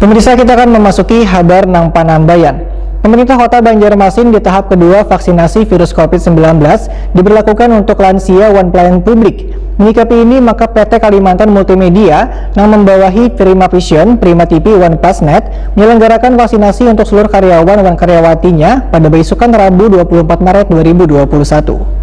Pemirsa, kita akan memasuki kabar nang Panambayan. Pemerintah Kota Banjarmasin di tahap kedua vaksinasi virus COVID-19 diberlakukan untuk lansia dan pelayan publik. Menyikapi ini, maka PT Kalimantan Multimedia yang membawahi Prima Vision, Prima TV, One Pasnet menyelenggarakan vaksinasi untuk seluruh karyawan dan karyawatinya pada besokan Rabu 24 Maret 2021.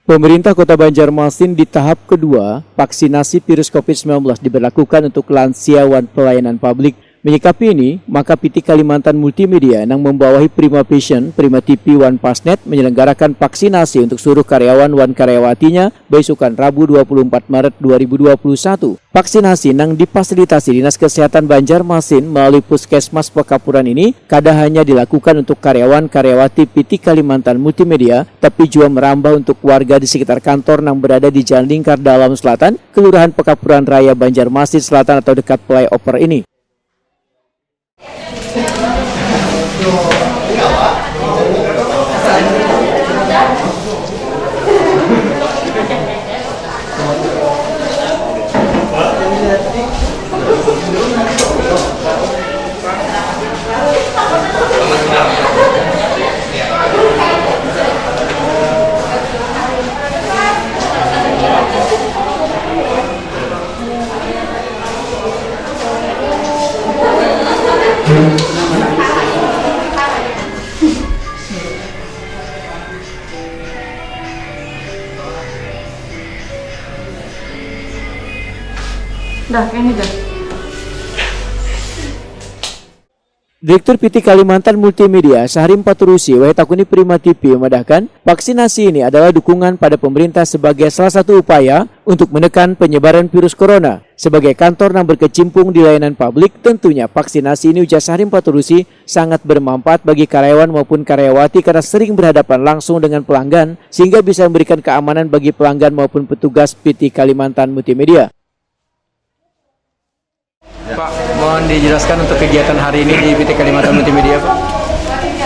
Pemerintah Kota Banjarmasin di tahap kedua, vaksinasi virus COVID-19 diberlakukan untuk lansia dan pelayanan publik. Menyikapi ini, maka PT Kalimantan Multimedia yang membawahi Prima Vision, Prima TV, One Pasnet menyelenggarakan vaksinasi untuk seluruh karyawan dan karyawatinya besokan Rabu 24 Maret 2021. Vaksinasi yang difasilitasi Dinas Kesehatan Banjarmasin melalui Puskesmas Pekapuran ini kada hanya dilakukan untuk karyawan-karyawati PT Kalimantan Multimedia, tapi juga merambah untuk warga di sekitar kantor yang berada di Jalan Lingkar Dalam Selatan, Kelurahan Pekapuran Raya Banjarmasin Selatan atau dekat flyover ini. Direktur PT Kalimantan Multimedia Syahrim Paturusi Wahitakuni Prima TV memandahkan vaksinasi ini adalah dukungan pada pemerintah sebagai salah satu upaya untuk menekan penyebaran virus corona. Sebagai kantor yang berkecimpung di layanan publik, tentunya vaksinasi ini, ujar Syahrim Paturusi, sangat bermanfaat bagi karyawan maupun karyawati karena sering berhadapan langsung dengan pelanggan sehingga bisa memberikan keamanan bagi pelanggan maupun petugas PT Kalimantan Multimedia. Pak, mohon dijelaskan untuk kegiatan hari ini di PT Kalimantan Multimedia, Pak.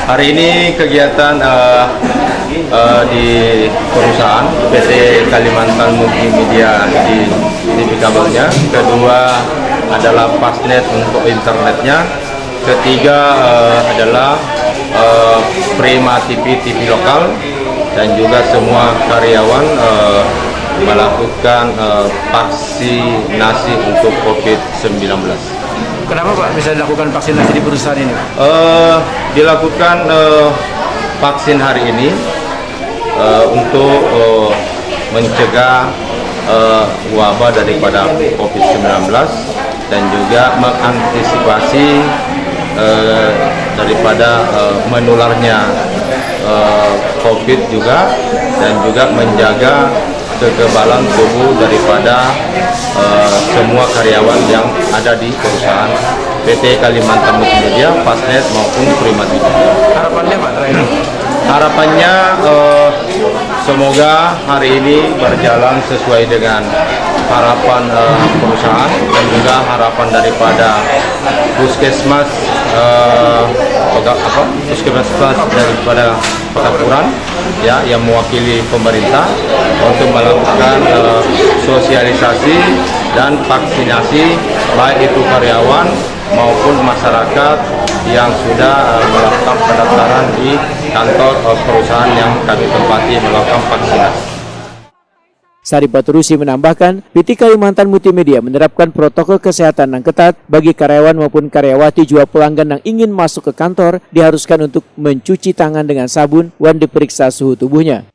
Hari ini kegiatan di perusahaan PT Kalimantan Multimedia di TV kabelnya. Kedua adalah Pasnet untuk internetnya. Ketiga adalah Prima TV lokal, dan juga semua karyawan melakukan vaksinasi untuk COVID-19. Kenapa Pak bisa dilakukan vaksinasi di perusahaan ini? Dilakukan vaksin hari ini untuk mencegah wabah daripada COVID-19 dan juga mengantisipasi daripada menularnya COVID juga, dan juga menjaga kekebalan tubuh daripada semua karyawan yang ada di perusahaan PT Kalimantan Multimedia, Pasnet maupun Prima TV. Harapannya Pak terakhir? Harapannya semoga hari ini berjalan sesuai dengan harapan perusahaan dan juga harapan daripada Puskesmas daripada Pekapuran ya, yang mewakili pemerintah untuk melakukan sosialisasi dan vaksinasi baik itu karyawan maupun masyarakat yang sudah melakukan pendaftaran di kantor perusahaan yang kami tempati melakukan vaksinasi. Syahrim Paturusi menambahkan, PT Kalimantan Multimedia menerapkan protokol kesehatan yang ketat bagi karyawan maupun karyawati, juga pelanggan yang ingin masuk ke kantor diharuskan untuk mencuci tangan dengan sabun dan diperiksa suhu tubuhnya.